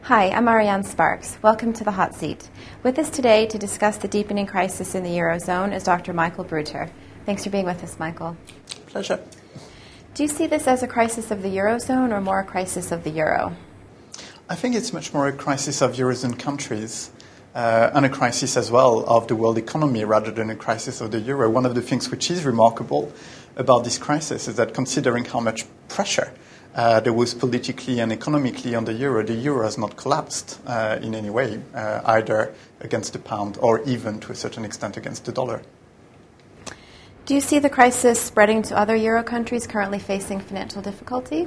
Hi, I'm Ariane Sparks. Welcome to the Hot Seat. With us today to discuss the deepening crisis in the Eurozone is Dr. Michael Bruter. Thanks for being with us, Michael. Pleasure. Do you see this as a crisis of the Eurozone or more a crisis of the Euro? I think it's much more a crisis of Eurozone countries and a crisis as well of the world economy rather than a crisis of the Euro. One of the things which is remarkable about this crisis is that considering how much pressure there was politically and economically on the Euro has not collapsed in any way, either against the pound or even to a certain extent against the dollar. Do you see the crisis spreading to other Euro countries currently facing financial difficulty?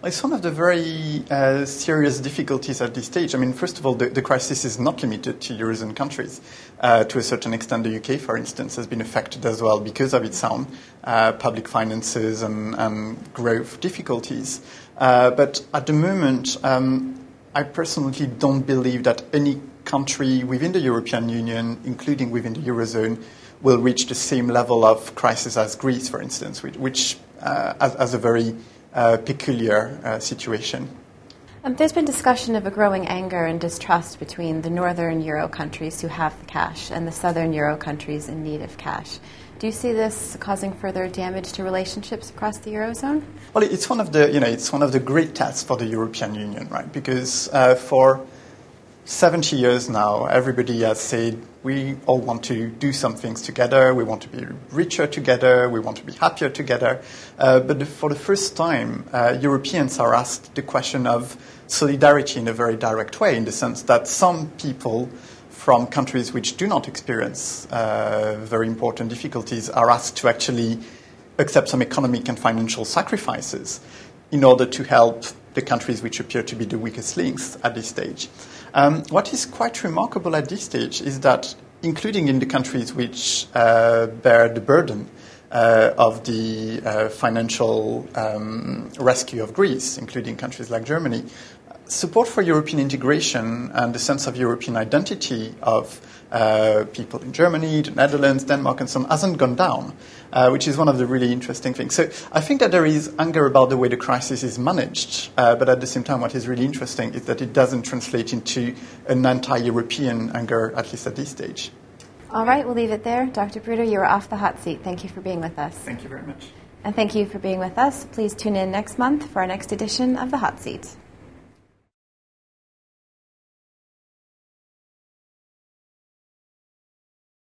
Well, it's one of the very serious difficulties at this stage. I mean, first of all, the crisis is not limited to Eurozone countries. To a certain extent, the UK, for instance, has been affected as well because of its own public finances and growth difficulties. But at the moment, I personally don't believe that any country within the European Union, including within the Eurozone, will reach the same level of crisis as Greece, for instance, which has a very peculiar situation. There's been discussion of a growing anger and distrust between the northern Euro countries who have the cash and the southern Euro countries in need of cash. Do you see this causing further damage to relationships across the Eurozone? Well, it's one of the great tests for the European Union, right? Because for 70 years now, everybody has said we all want to do some things together, we want to be richer together, we want to be happier together. But for the first time, Europeans are asked the question of solidarity in a very direct way, in the sense that some people from countries which do not experience very important difficulties are asked to actually accept some economic and financial sacrifices in order to help the countries which appear to be the weakest links at this stage. What is quite remarkable at this stage is that, including in the countries which bear the burden of the financial rescue of Greece, including countries like Germany, support for European integration and the sense of European identity of people in Germany, the Netherlands, Denmark, and so on hasn't gone down, which is one of the really interesting things. So I think that there is anger about the way the crisis is managed, but at the same time what is really interesting is that it doesn't translate into an anti-European anger, at least at this stage. All right, we'll leave it there. Dr. Bruter, you're off the hot seat. Thank you for being with us. Thank you very much. And thank you for being with us. Please tune in next month for our next edition of The Hot Seat.